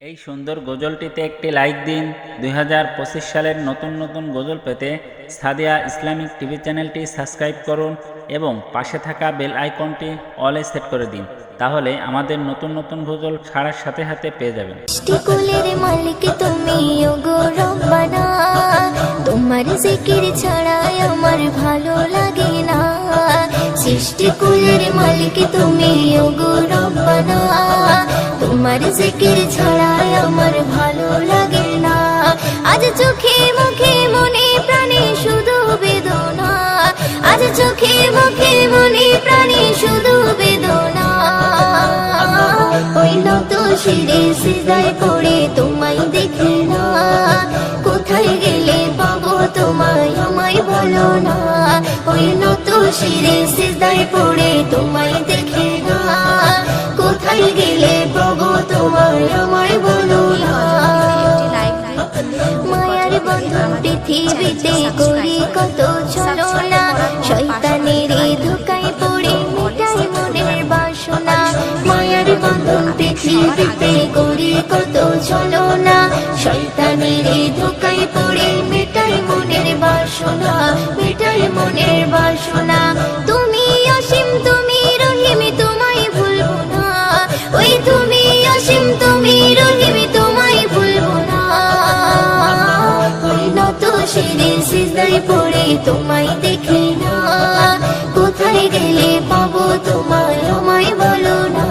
এই সুন্দর গজলটিতে একটি লাইক দিন। 2025 সালের নতুন নতুন গজল পেতে সাদিয়া ইসলামিক টিভি চ্যানেলটি সাবস্ক্রাইব করুন এবং পাশে থাকা বেল আইকনটি অলে সেট করে দিন, তাহলে আমাদের নতুন নতুন গজল ছাড়ার সাথে সাথে পেয়ে যাবেন। কুলের মালিক তুমি ওগো রব্বানা, তোমার জিকির ছাড়া আমার ভালো লাগে না। সৃষ্টি কুলের মালিক তুমি ওগো রব্বানা, তোমার জিকির ছাড়া আমার ভালো লাগে না। আজ চোখে মুখে মনে প্রাণে শুধু বেদনা, আজ চোখে মুখে মনে প্রাণে শুধু বেদনা। ওই নত শিরে সিজদায় পড়ে তোমায় দেখে না, কোথায় গেলে পাবো তোমায় আমায় বলো না। ওই নত শিরে সিজদায় পড়ে তোমায় দেখে না, কোথায় গেলে পাবো তোমায় আমায় বলো না। মায়ার বন্ধন পৃথিবীতে করি কত ছলনা, শয়তানের ধোকায় পড়ে মিটাই মনের বাসনা। মায়ার বন্ধন পৃথিবীতে করি কত ছলনা, শয়তানের ধোকায় পড়ে মিটাই মনের বাসনা, মিটাই মনের বাসনা। তুমি অসীম তুমি রহিম তোমায় ভুলবো না, ওই তুমি অসীম তুমি রহিম তোমায় ভুলবো না। ওই নত শিরে সিজদায় পড়ে তোমায় দেখে না, কোথায় গেলে পাবো তোমায় আমায় বলো না।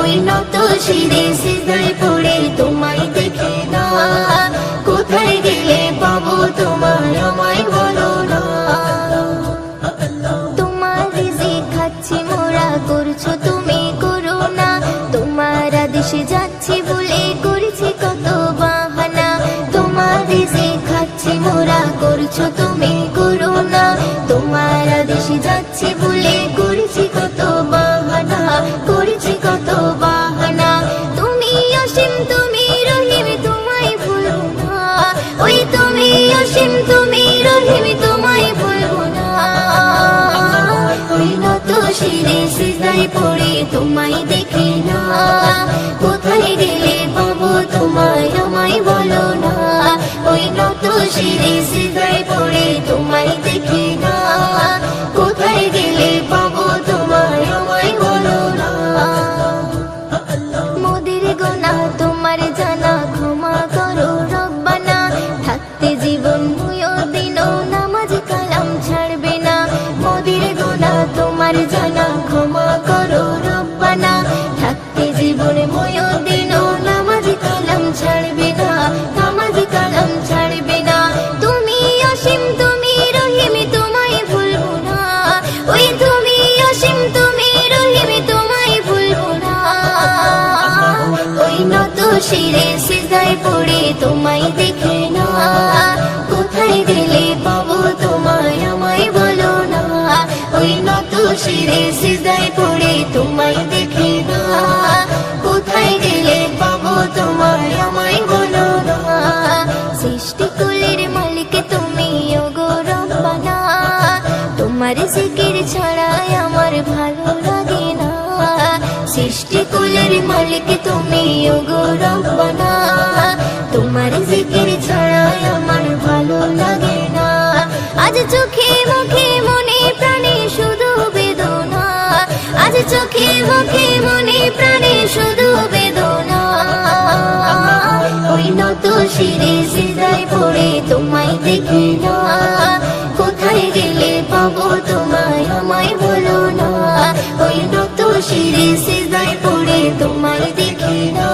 ওই নত শিরে সিজদায় পড়ে তোমায় দেখে না, কোথায় গেলে পাবো তোমায় আমায় বলো না। তোমার রিজিক খাচ্ছি মোরা করছো তুমি করুণা, তোমার আদেশে যাচ্ছি বলে করেছি কত বাহানা। তোমার রিজিক খাচ্ছি মোরা করছো তুমি করুণা, তোমার আদেশে যাচ্ছি বলে করেছি কত বাহানা, করেছি কত বাহানা। তুমি অসীম তুমি রহিম তোমায় ভুলবো না, ওই তুমি অসীম তুমি রহিম তোমায় ভুলবো না। ওই নত শিরে সিজদায় পড়ে তোমায় দেখে না, কোথায় গেলে পাবো তোমায় আমায় বলো না। ওই নত শিরে সিজদায় পড়ে তোমায় দেখে না, কোথায় গেলে পাবো তোমায় আমায় বলো না। মোদের গোনা তোমার জানা ক্ষমা করো রব্বানা, থাকতে জীবন দিনও নামাজ কালাম ছাড়বে না। মোদের গোনা তোমার জানা ক্ষমা করো রব্বানা, থাকতে জীবন দিনও নামাজ কালাম ছাড়বে না, নামাজ কালাম ছাড়বে না। তুমি অসীম তুমি রহিম তোমায় ভুলবো না, ওই তুমি অসীম তুমি রহিম তোমায় ভুলবো না। ওই নত শিরে সিজদায় পড়ে তোমায় দেখে না, কোথায় গেলে পাবো তোমায় আমায় বলো না। ওই নত শিরে সিজদায় পড়ে তোমায় দেখে না, কোথায় গেলে পাবো তোমায় আমায় বলো না। সৃষ্টি কুলের মালিক তুমি ওগো রব্বানা, তোমার জিকির ছাড়া আমার ভালো লাগে না। সৃষ্টি কুলের মালিক তুমি ওগো রব্বানা, তোমার জিকির ছাড়া আমার ভালো লাগে না। আজ চোখে মুখে মনে প্রাণে শুধু বেদনা, আজ চোখে মুখে মনে প্রাণে শুধু বেদনা। ওই নত শিরে সিজদায় পড়ে তোমায় দেখে না, কোথায় গেলে পাবো তোমায় আমায় বলো না। ওই নত শিরে সিজদায় পড়ে তোমায় দেখে না,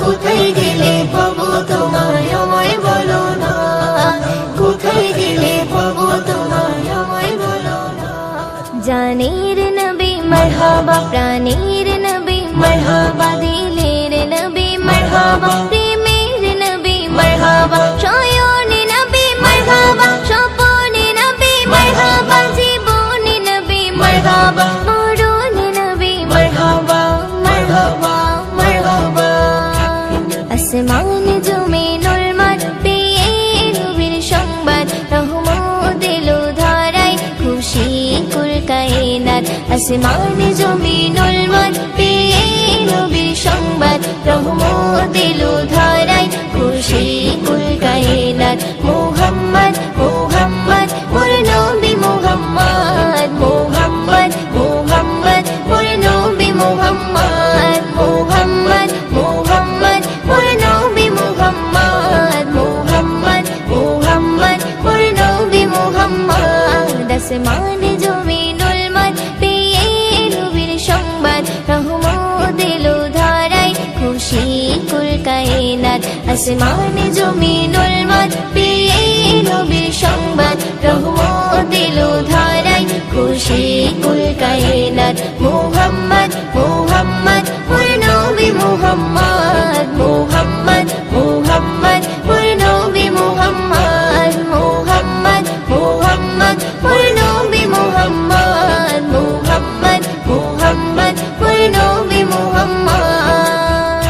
কোথায় গেলে পাবো তোমায় আমায় বলো না, কোথায় গেলে পাবো তোমায় আমায় বলো না। জানের নবী মারহাবা, প্রাণের নবী মারহাবা, দিলের নবী মারহাবা, প্রেমের নবী মারহাবা, শয়ন নবী মারহাবা, স্বপন নবী মারহাবা, জীবন নবী মারহাবা, মরণ নবী মারহাবা, মারহাবা মারহাবা। আসমান জমিনুল মাঠ পেয়ে নবীর সংবাদ, রহমত এলো ধারায় খুশি কুল কায়নাত। আসমান জমিনুল মাঠ পেয়ে নবীর সংবাদ, রহমত এলো ধারায় খুশি কুল কায়নাত মুহাম্মদ মুহাম্মদ মোর নবী মুহাম্মদ মুহাম্মদ মুহাম্মদ মোর নবী মুহাম্মদ মুহাম্মদ মুহাম্মদ মোর নবী মুহাম্মদ মুহাম্মদ মুহাম্মদ মোর নবী মুহাম্মদ আসমানে জমিনুল মত পেয়ে নবীর সংবাদ রহমত এলো ধারায় খুশি কুল কায়নাত আসমানে জমিনুল মত পেয়ে নবীর সংবাদ রহমত এলো ধারায় খুশি কুল কায়নাত মুহাম্মদ মুহাম্মদ মোর নবী মুহাম্মদ মুহাম্মদ মুহাম্মদ মোর নবী মুহাম্মদ মুহাম্মদ মুহাম্মদ মোর নবী মুহাম্মদ মুহাম্মদ মুহাম্মদ মোর নবী মুহাম্মদ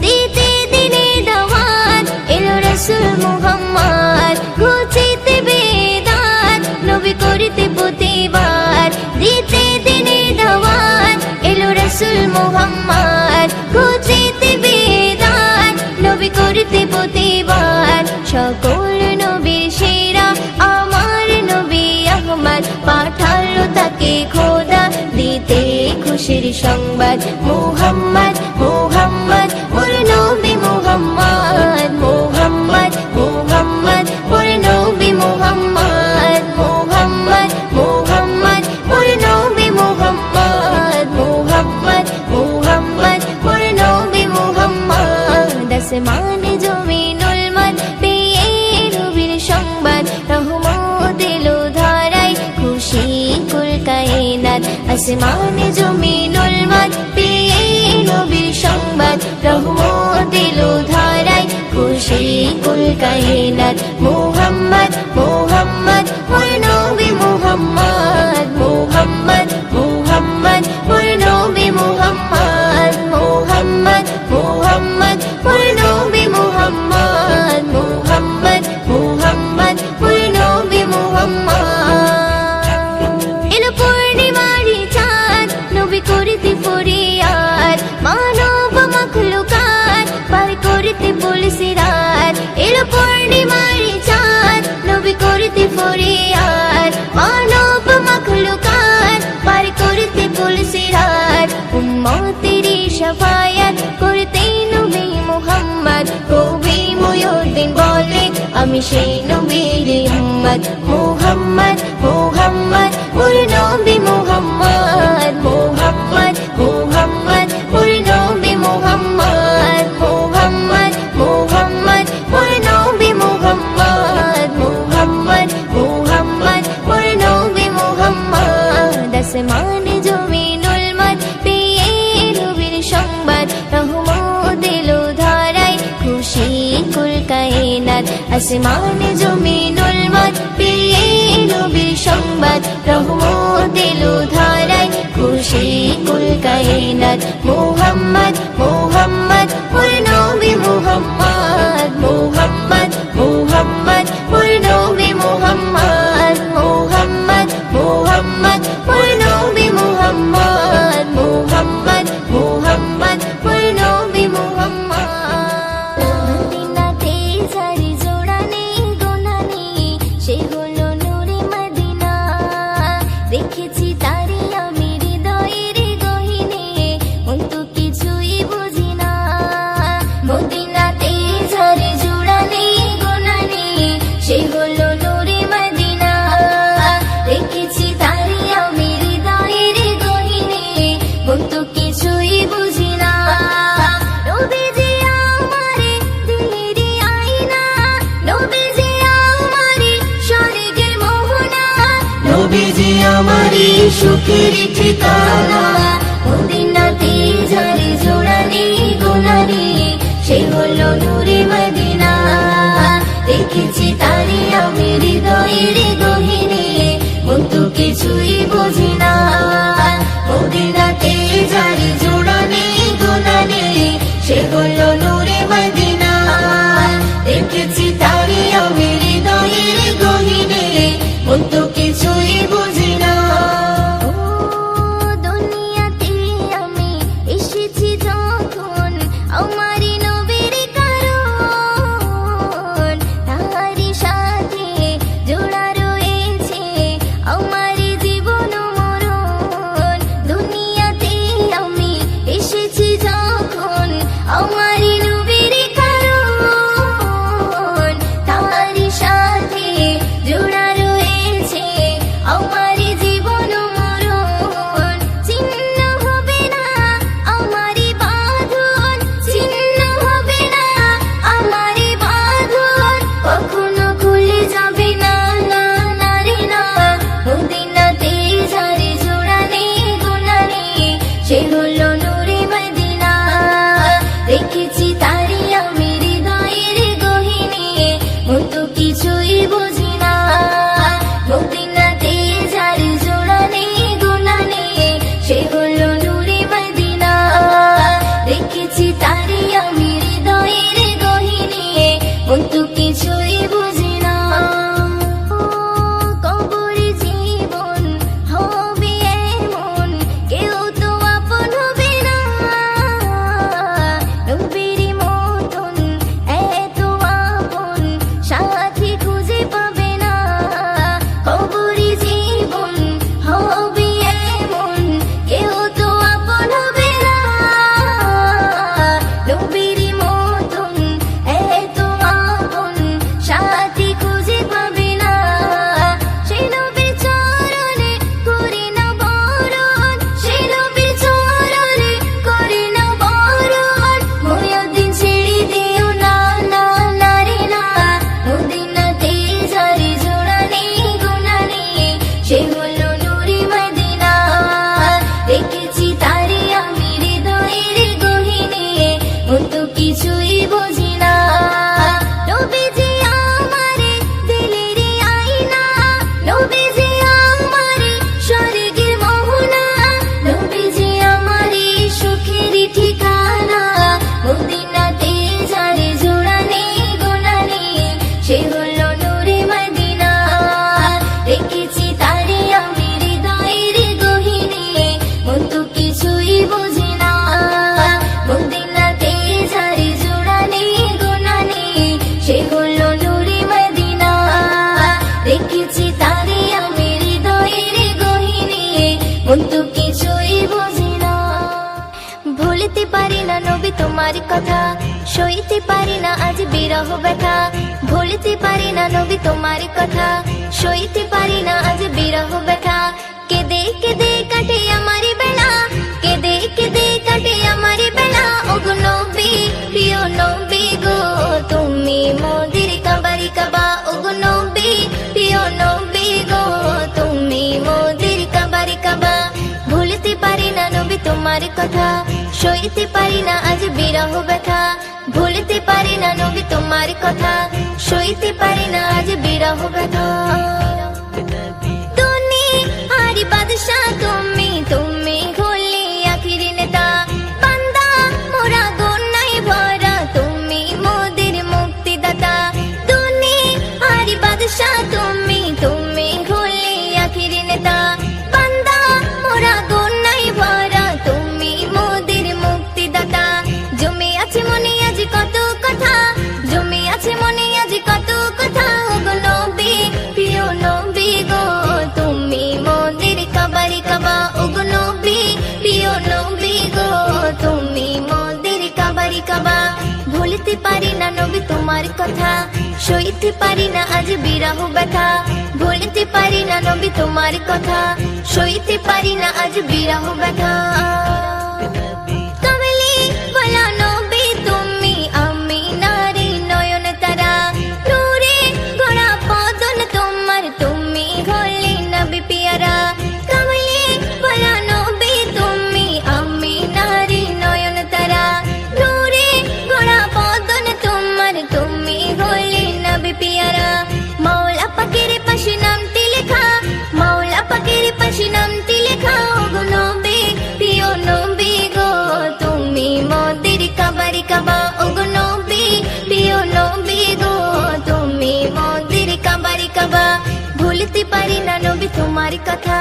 দিতে দিনে দাওয়াত এলো রাসূল মুহাম্মদ ঘুচিতে বেদাত নবী করিতে প্রতিবাদ দিতে দিনে দাওয়াত এলো রাসূল মুহাম্মদ ঘুচিতে বেদাত নবী করিতে প্রতিবাদ সকল নবীর সেরা আমার নবী আহমদ পাঠালো তাকে খোদা দিতে খুশির সংবাদ মুহাম্মদ মুহাম্মদ মোর নবী মুহাম্মদ মুহাম্মদ মুহাম্মদ মোর নবী মুহাম্মদ মুহাম্মদ মুহাম্মদ মোর নবী মুহাম্মদ মুহাম্মদ মুহাম্মদ মোর নবী মুহাম্মদ আসমানে জমিনুল মত পেয়ে নবীর সংবাদ রহমত এলো ধারায় খুশি কুল কায়নাত আসমানে জমিনুল মত পেয়ে নবীর সংবাদ রহমত এলো ধারায় খুশি কুল কায়নাত মুহাম্মদ মুহাম্মদ মোর নবী মুহাম্মদ মুহাম্মদ মুহাম্মদ মোর নবী মুহাম্মদ মুহাম্মদ মুহাম্মদ মোর নবী মুহাম্মদ মুহাম্মদ মুহাম্মদ মোর নবী মুহাম্মদ এলো পূর্ণিমারি চাঁদ নবী করিতে ফরিয়াদ মানব মাখলুকাত পার করিতে বলছি রাত এলো পূর্ণিমারি চাঁদ নবী করিতে ফরিয়াদ মানব মাখলুকাত পার করিতে বলছি রাত উম্মতেরি শাফায়াত করতে নবী মুহাম্মদ কবি মুয়ুদ্দিন বলে আমি সেই নবীর উম্মত মুহাম্মদ মুহাম্মদ মোর নবী মুহাম্মদ মুহাম্মদ মুহাম্মদ মোর নবী মুহাম্মদ মুহাম্মদ মুহাম্মদ মোর নবী মুহাম্মদ মুহাম্মদ মুহাম্মদ মোর নবী মুহাম্মদ আসমানে জমিনুল মত পেয়ে নবীর সংবাদ রহমত এলো ধারায় খুশি কুল কায়নাত আসমানে জমিনুল মত পেয়ে নবীর সংবাদ রহমত এলো ধারায় খুশি কুল কায়নাত মুহাম্মদ মুহাম্মদ মোর নবী মুহাম্মদ মুহাম্মদ মুহাম্মদ মোর নবী মুহাম্মদ মুহাম্মদ মুহাম্মদ মোর নবী মুহাম্মদ মুহাম্মদ মুহাম্মদ মোর নবী মুহাম্মদ মদিনাতে যারি জোড়া নেই গোনা নেই সে হলো নূরে মদিনা দেখেছি তারে আমি হৃদয়ের গহীনে মন তো কিছুই বুঝি না মদিনাতে যারি জোড়া নেই গোনা নেই সে হলো নূরে মদিনা দেখেছি তারে আমি হৃদয়ের গহীনে মন তো কিছুই বুঝি না নবীজি আমারে দিলেরই আয়না নবীজি আমারে স্বর্গের মোহনা নবীজি আমারে সুখের ঠিকানা মদিনাতে যারে জোড়া নেই গোনা নেই সে হলো নূরে মদিনা দেখেছি তারে আমি হৃদয়ের গহীনে মন তো কিছুই বুঝি না মদিনাতে যারে জোড়া নেই গোনা নেই সে হলো নূরে মদিনা দেখেছি তারে আমি হৃদয়ের গহীনে মন তো কিছুই বুঝি না ও দুনিয়াতে আমি এসেছি যখন সইতে পারি না আজ বিরহ ব্যথা, ভুলতে পারি না নবী তোমার কথা, সইতে পারি না আজ বিরহ ব্যথা। কেঁদে কেঁদে কাটে আমার বেলা, কেঁদে কেঁদে কাটে আমার বেলা। ওগো নবী, প্রিয় নবী গো, তুমি মোদের কাবারি কাবা। ওগো নবী, প্রিয় নবী গো, তুমি মোদের কাবারি কাবা। ভুলতে পারি না নবী তোমার কথা, সইতে পারি না আজ বিরহ ব্যথা, ভুলতে পারি না নবী তোমার কথা, সইতে পারি না আজ বিরহ ব্যথা। দুনিয়ার বাদশা তুমি, তুমি হলে আখিরি নেতা, বান্দা মোরা গুনাহে ভরা, তুমি মোদের মুক্তিদাতা। দুনিয়ার বাদশা তুমি, তুমি হলে আখিরি নেতা, বান্দা মোরা গুনাহে ভরা, তুমি মোদের মুক্তিদাতা। জমে আছে মনে আজ কত কথা, জমে আছে মনে আজ কত কথা। ওগো নবী, প্রিয় নবী গো, তুমি মোদের কাবারি কাবা। ওগো নবী, প্রিয় নবী গো, তুমি মোদের কাবারি কাবা। ভুলতে পারি না নবী তোমার কথা, সইতে পারি না আজ বিরহ ব্যথা, ভুলতে পারি না নবী তোমার কথা, সইতে পারি না আজ বিরহ ব্যথা। কামলি বলা নবী তুমি, আমি নারী নয়ন তারা, নূরে গোড়া বদন তোমার, তুমি হলে নবী পিয়ারা। কামলি বলা নবী তুমি, আমি নারী নয়ন তারা, নূরে গোড়া বদন তোমার, তুমি হলে নবী পিয়ারা। মাওলা পাকের পাশে নামটি লেখা, মাওলা পাকের পাশে নামটি লেখা। ওগো নবী, প্রিয় নবী গো, তুমি মোদের কাবারি কাবা। ওগো নবী, প্রিয় নবী গো, তুমি মোদের কাবারি কাবা। ভুলতে পারি না নবী তোমার কথা,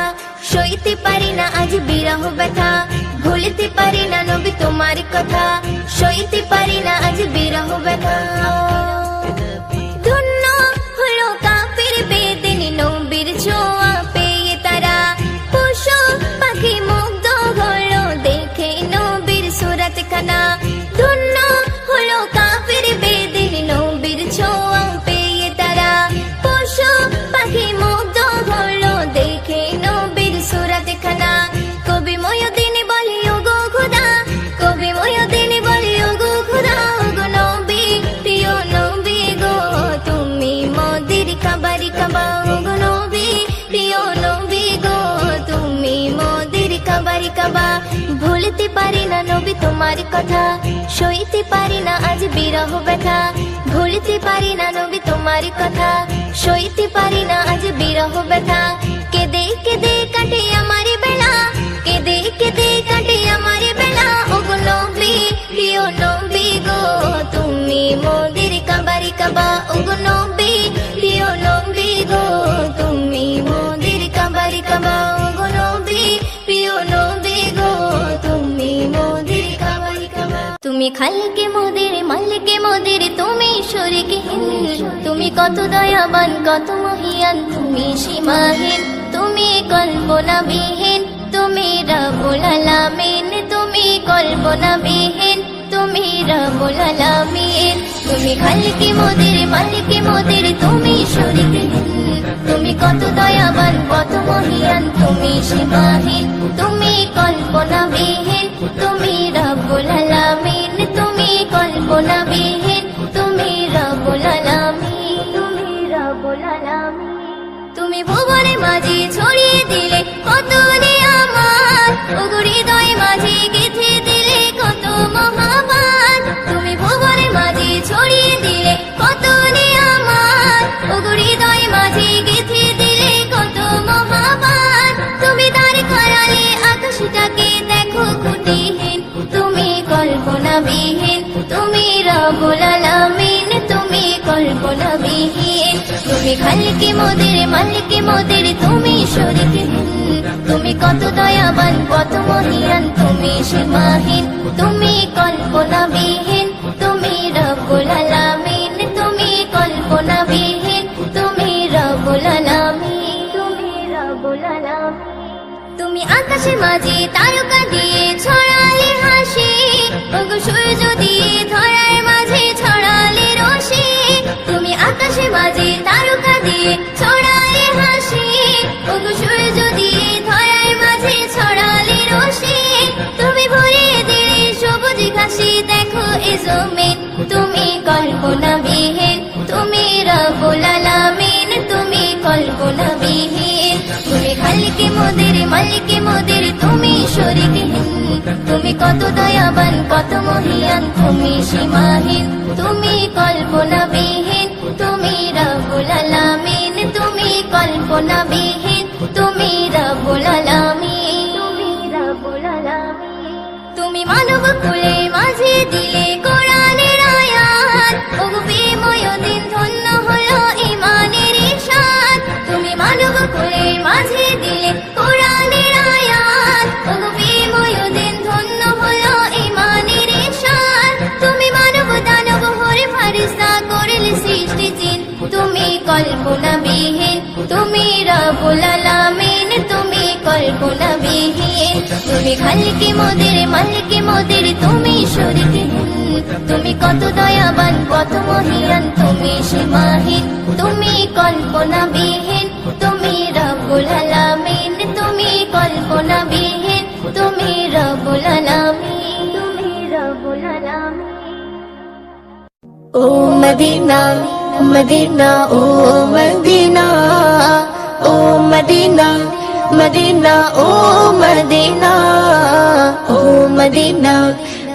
সইতে পারি না আজ বিরহ ব্যথা, ভুলতে পারি না নবী তোমার কথা, সইতে পারি না আজ বিরহ ব্যথা। ধন্য হলো কাফির বেদিনী নবীর ছোঁয়া পেয়ে তারা, পশু পাখি মুগ্ধ হলো দেখে নবীর সুরত খানা। ধন্য হলো কাফির বেদিনী নবীর ছোঁয়া পেয়ে তারা, পশু পাখি মুগ্ধ হলো দেখে নবীর সুরত খানা। কবি ময়দিন বলি ওগো খোদা, কবি ময়দিন বলি ওগো খোদা। ওগো নবী, প্রিয় নবী গো, তুমি মোদের কাবারি কাবা। ওগো নবী, প্রিয় নবী গো, তুমি মোদের কাবারি কাবা। ভুলতে পারি না নবী তোমার কথা, সইতে পারি না আজ বিরহ ব্যথা, ভুলতে পারি না নবী তোমার কথা, সইতে পারি না আজ বিরহ ব্যথা। কেঁদে কেঁদে কাটে আমার বেলা, কেঁদে কেঁদে কাটে আমার বেলা। ওগো নবী, প্রিয় নবী গো, তুমি মোদের কাবারি কাবা। ওগো নবী, প্রিয় নবী গো, তুমি মোদের কাবারি কাবা। ওগো নবী, প্রিয় নবী গো, তুমি মোদের কাবারি কাবা। তুমি খালিকে মোদের, মালিকে মোদের, তুমি শরীকে হিন্দ, তুমি কত দয়াবান কত মহিয়ান, তুমি সীমাহীন, তুমি কল্পনাবিহীন, তুমি রব্বুল আলামিন, তুমি কল্পনাবিহীন, তুমি রব্বুল আলামিন। তুমি খালিকে মোদের, মালিকে মোদের, তুমি শরীকে হিন্দ, তুমি কত দয়াবান কত মহিয়ান, তুমি সীমাহীন, তুমি কল্পনাবিহীন, তুমি রব্বুল আলামিন, তুমি কল্পনাবিহীন, তুমি রব্বুল আলামিন, তুমি রব্বুল আলামিন। তুমি ভুবনে মাঝে ছড়িয়ে দিলে কত নিয়ামত, ওগো হৃদয় মাঝে গেঁথে দিলে কত মহাবাত। তুমি ভুবনে মাঝে ছড়িয়ে দিলে কত নিয়ামত, ওগো হৃদয় মাঝে গেঁথে দিলে কত মহাবাত। তুমি তার খয়ালে আকাশটাকে দেখো কুটিহীন, তুমি কল্পনাবিহীন, তুমি রব্বুল আলামিন, তুমি কল্পনাবিহীন। তুমি খালিকে মোদের, মালিকে মোদের, তুমি শরীকে হিন্দ, তুমি কত দয়াবান কত মহিয়ান, তুমি সীমাহীন, তুমি কল্পনাবিহীন, তুমি রব্বুল আলামিন, তুমি কল্পনাবিহীন, তুমি রব্বুল আলামিন, তুমি রব্বুল আলামিন। তুমি আকাশে মাঝে তারকা দিয়ে ছড়ালে হাসি, ওগো সূর্য দিয়ে ধরার মাঝে জমিন, তুমি কল্পনাবিহীন, তুমি রব্বুল আলামিন, তুমি কল্পনাবিহীন। তুমি খালিকে মোদের মালিকে মোদের, তুমি শরীকহীন, তুমি কত দয়াবান কত মহিয়ান, তুমি সীমাহীন, তুমি কল্পনাবিহীন, তুমি রব্বুল আলামিন, তুমি কল্পনাবিহীন, তুমি রব্বুল আলামিন, তুমি রব্বুল আলামিন। তুমি মানব কুলে মাঝে দিলে কোরআনের আয়াত, ওগো বিময় দিন ধন্য হলো ঈমানের ইরশাদ। তুমি মানব কুলে মাঝে দিলে কোরআনের আয়াত, ওগো বিময় দিন ধন্য হলো ঈমানের ইরশাদ। তুমি মানব দানব হরে ফারিস্তা করিলে সৃষ্টি জিন, তুমি কল্পনাবিহীন, তুমি রব্বুল আলামিন, তুমি কল্পনাবিহীন। তুমি খালিকে মোদের মালিকে মোদের, তুমি শরীকহীন, তুমি কত দয়াবান কত মহিয়ান, তুমি সীমাহীন, তুমি কল্পনাবিহীন, তুমি রব্বুল আলামিন, তুমি কল্পনাবিহীন, তুমি রব্বুল আলামিন, তুমি রব্বুল আলামিন। ও মদিনা মদিনা, ও মদিনা, ও মদিনা মদিনা, ও মদিনা, ও মদিনা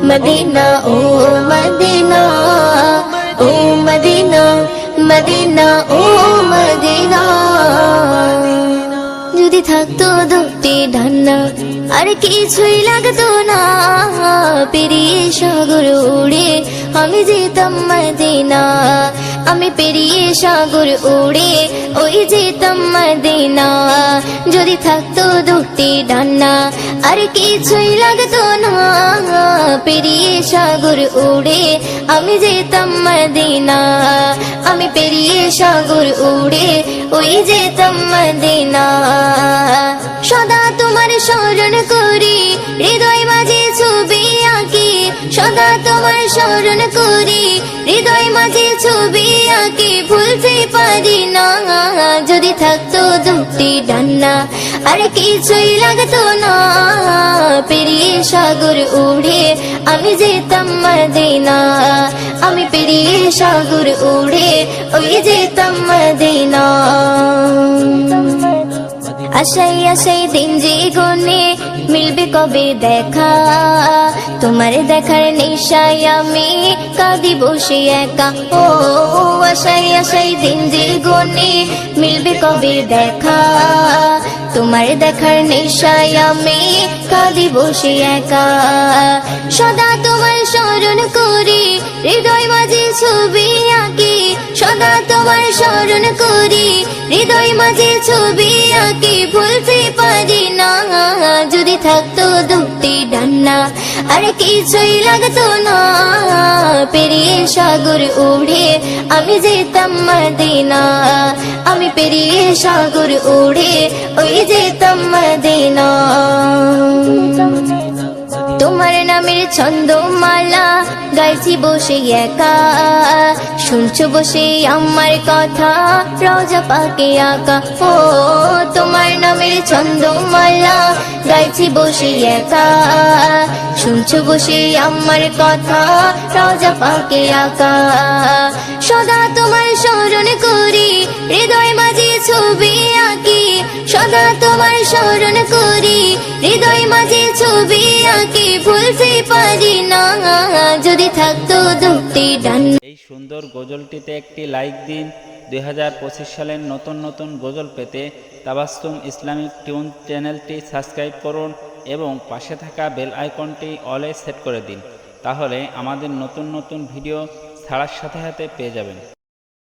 মদিনা, ও মদিনা, ও মদিনা মদিনা, ও মদিনা। যদি থাকতো দুটি ডান্না আর কিছুই লাগতো না, পেরিয়ে সাগর উড়ে আমি যেতাম মদিনা, আমি পেরিয়ে সাগর উড়ে ওই যেতাম মদিনা। যদি থাকতো দুটি ডান্না আর কিছুই লাগতো না, পেরিয়ে সাগর উড়ে আমি যেতাম মদিনা, আমি পেরিয়ে সাগর উড়ে ওই যেতাম মদিনা। সদা তোমার স্মরণ করি, হৃদয় মাঝে ছবি আঁকি, সদা তোমার স্মরণ করি, হৃদয় মাঝে ছবি আঁকি, ভুলতে পারি না। যদি থাকতো দুটি ডান্না আর কিছুই লাগতো না, পেরিয়ে সাগর উড়ে আমি যেতাম মদিনা, আমি পেরিয়ে সাগর উড়ে ওই যেতাম মদিনা। আশাই আশাই দিন যে গনে মিলবে কবে দেখা, তোমার দেখার নেশায় আমি কাঁদি বসে একা। ও আশাই আশাই দিন যে গনে মিলবে কবে দেখা, তোমার দেখার নেশায় আমি কাঁদি বসে একা। সদা তোমার স্মরণ করি, হৃদয় মাঝে ছবি আঁকি, সদা তোমার স্মরণ করি, হৃদয় মাঝে ছবি আঁকি, ভুলতে পারি না। যদি থাকতো দুটি ডান্না আর কিছুই লাগতো না, পেরিয়ে সাগর উড়ে আমি যেতাম মদিনা, আমি পেরিয়ে সাগর উড়ে ওই যেতাম মদিনা। তোমার নামের ছন্দমালা গাইছি বসে একা, শুনছো বসে আমার কথা রওজা পাকে আঁকা। ও তোমার নামের ছন্দমালা গাইছি বসে একা, শুনছো বসে আমার কথা রওজা পাকে আঁকা। সদা তোমার স্মরণ করি, হৃদয় মাঝে ছবি আঁকি, সদা তোমার স্মরণ করি, হৃদয় মাঝে ছবি আঁকি, ভুলতে পারি না। যদি থাকতো দুটি ডান্না। এই সুন্দর গজলটিতে একটি লাইক দিন। 2025 সালের নতুন নতুন গজল পেতে তাবাসসুম ইসলামিক টিউন চ্যানেলটি সাবস্ক্রাইব করুন এবং পাশে থাকা বেল আইকনটি অলে সেট করে দিন, তাহলে আমাদের নতুন নতুন ভিডিও ছাড়ার সাথে সাথে পেয়ে যাবেন।